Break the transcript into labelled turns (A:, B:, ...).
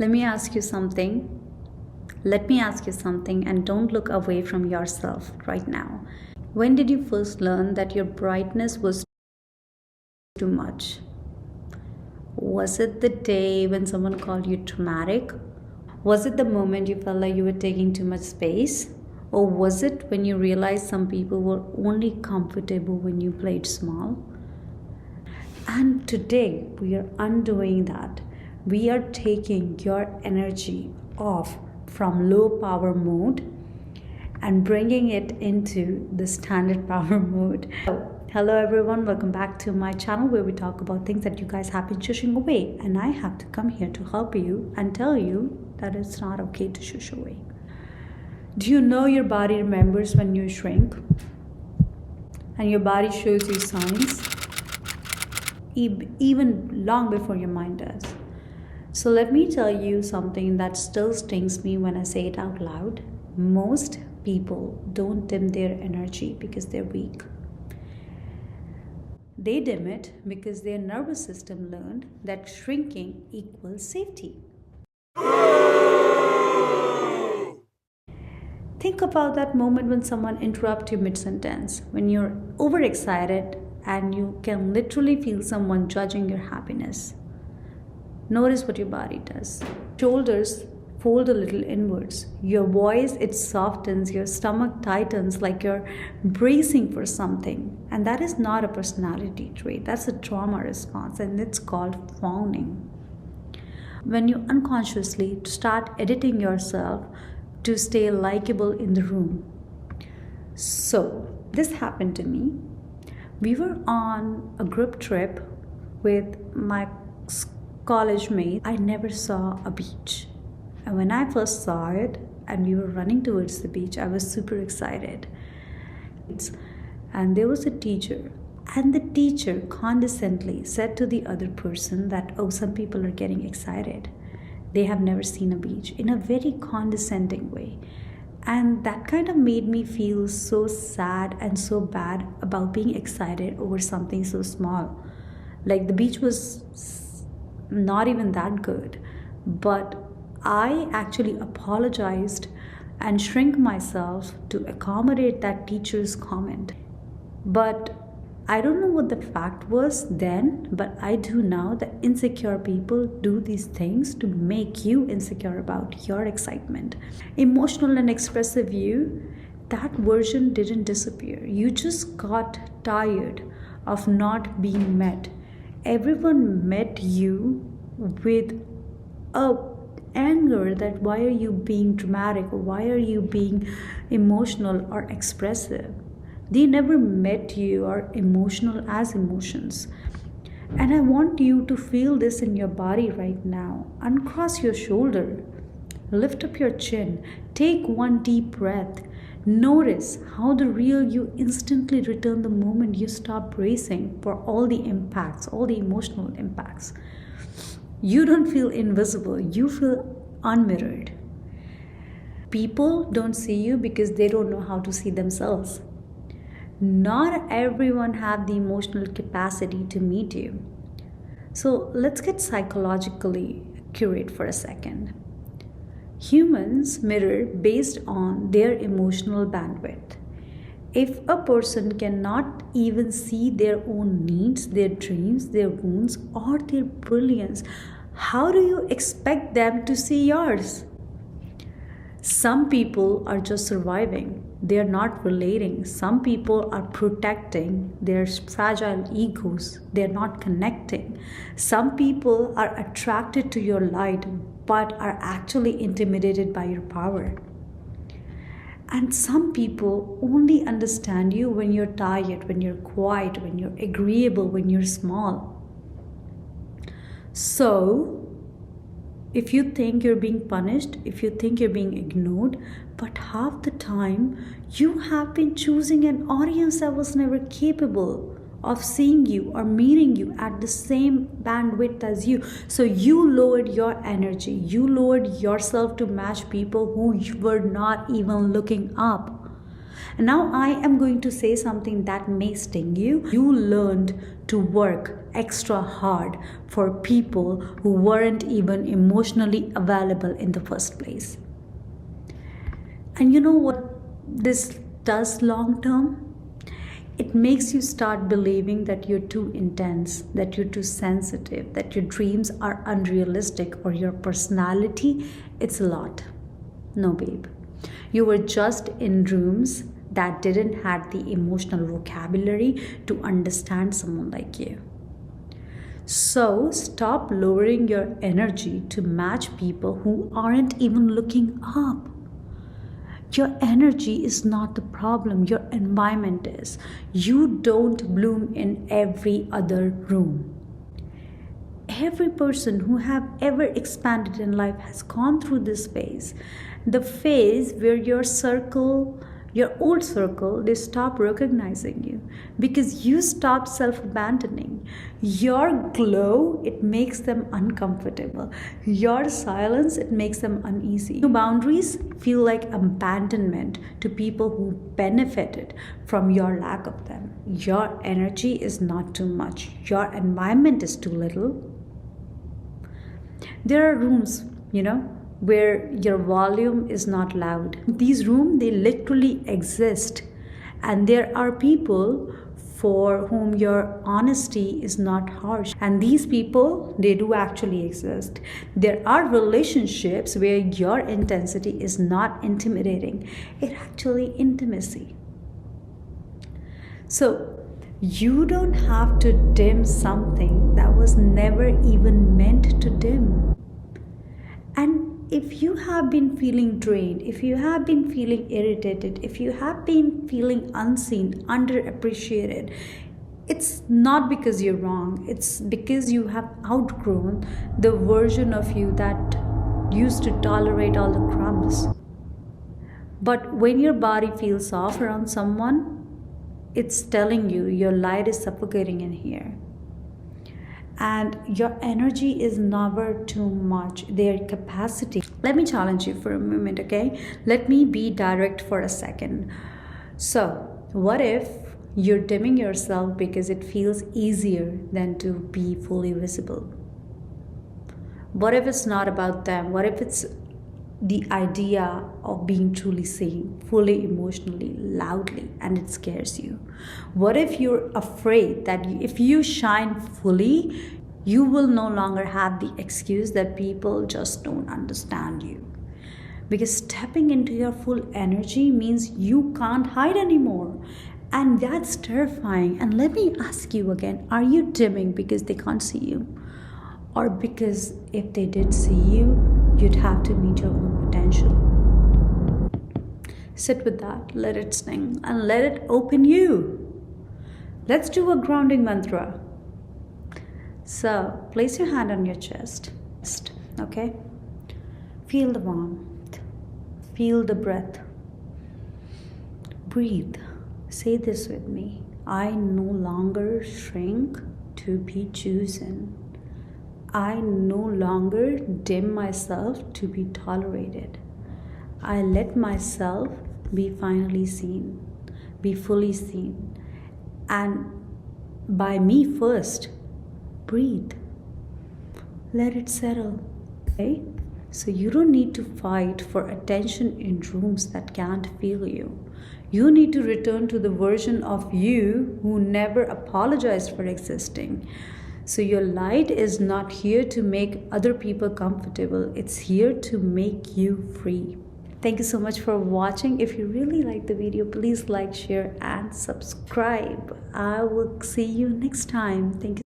A: Let me ask you something. Let me ask you something, and don't look away from yourself right now. When did you first learn that your brightness was too much? Was it the day when someone called you traumatic? Was it the moment you felt like you were taking too much space? Or was it when you realized some people were only comfortable when you played small? And today we are undoing that. We are taking your energy off from low power mode and bringing it into the standard power mode. Hello everyone, welcome back to my channel where we talk about things that you guys have been shushing away, and I have to come here to help you and tell you that it's not okay to shush away. Do you know your body remembers when you shrink? And your body shows you signs even long before your mind does. So let me tell you something that still stings me when I say it out loud. Most people don't dim their energy because they're weak. They dim it because their nervous system learned that shrinking equals safety. Think about that moment when someone interrupts you mid-sentence, when you're overexcited and you can literally feel someone judging your happiness. Notice what your body does. Shoulders fold a little inwards. Your voice, it softens. Your stomach tightens like you're bracing for something. And that is not a personality trait. That's a trauma response, and it's called fawning. When you unconsciously start editing yourself to stay likable in the room. So this happened to me. We were on a group trip with my college mates. I never saw a beach. And when I first saw it and we were running towards the beach, I was super excited. And there was a teacher. And the teacher condescendingly said to the other person that, oh, some people are getting excited. They have never seen a beach, in a very condescending way. And that kind of made me feel so sad and so bad about being excited over something so small. Like the beach was not even that good, but I actually apologized and shrink myself to accommodate that teacher's comment. But I don't know what the fact was then, but I do now that insecure people do these things to make you insecure about your excitement. Emotional and expressive you, that version didn't disappear. You just got tired of not being met. Everyone met you with a anger that why are you being dramatic, or why are you being emotional or expressive. They never met you or emotional as emotions. And I want you to feel this in your body right now. Uncross your shoulder, lift up your chin, take one deep breath. Notice how the real you instantly return the moment you stop bracing for all the impacts, all the emotional impacts. You don't feel invisible, you feel unmirrored. People don't see you because they don't know how to see themselves. Not everyone have the emotional capacity to meet you. So let's get psychologically accurate for a second. Humans mirror based on their emotional bandwidth. If a person cannot even see their own needs, their dreams, their wounds, or their brilliance, how do you expect them to see yours? Some people are just surviving. They are not relating. Some people are protecting their fragile egos. They are not connecting. Some people are attracted to your light but are actually intimidated by your power. And some people only understand you when you're tired, when you're quiet, when you're agreeable, when you're small. So, if you think you're being punished, if you think you're being ignored, but half the time you have been choosing an audience that was never capable of seeing you or meeting you at the same bandwidth as you. So you lowered your energy, you lowered yourself to match people who were not even looking up. And now I am going to say something that may sting you. You learned to work extra hard for people who weren't even emotionally available in the first place. And you know what this does long term? It makes you start believing that you're too intense, that you're too sensitive, that your dreams are unrealistic, or your personality, it's a lot. No, babe. You were just in rooms that didn't have the emotional vocabulary to understand someone like you. So stop lowering your energy to match people who aren't even looking up. Your energy is not the problem, your environment is. You don't bloom in every other room. Every person who have ever expanded in life has gone through this phase. The phase where your old circle, they stop recognizing you because you stop self-abandoning. Your glow, it makes them uncomfortable. Your silence, it makes them uneasy. Your boundaries feel like abandonment to people who benefited from your lack of them. Your energy is not too much. Your environment is too little. There are rooms, where your volume is not loud. These rooms, they literally exist. And there are people for whom your honesty is not harsh. And these people, they do actually exist. There are relationships where your intensity is not intimidating. It's actually intimacy. So you don't have to dim something that was never even meant to dim. And if you have been feeling drained, if you have been feeling irritated, if you have been feeling unseen, underappreciated, it's not because you're wrong. It's because you have outgrown the version of you that used to tolerate all the crumbs. But when your body feels off around someone, it's telling you your light is suffocating in here. And your energy is never too much, their capacity. Let me challenge you for a moment, okay? Let me be direct for a second. So, what if you're dimming yourself because it feels easier than to be fully visible? What if it's not about them? What if it's the idea of being truly seen, fully emotionally, loudly, and it scares you? What if you're afraid that if you shine fully, you will no longer have the excuse that people just don't understand you? Because stepping into your full energy means you can't hide anymore. And that's terrifying. And let me ask you again, are you dimming because they can't see you? Or because if they did see you, you'd have to meet your own potential? Sit with that, let it sting, and let it open you. Let's do a grounding mantra. So, place your hand on your chest, okay? Feel the warmth, feel the breath. Breathe. Say this with me. I no longer shrink to be chosen. I no longer dim myself to be tolerated. I let myself be finally seen, be fully seen. And by me first, breathe. Let it settle. Okay? So you don't need to fight for attention in rooms that can't feel you. You need to return to the version of you who never apologized for existing. So your light is not here to make other people comfortable. It's here to make you free. Thank you so much for watching. If you really like the video, please like, share, and subscribe. I will see you next time. Thank you.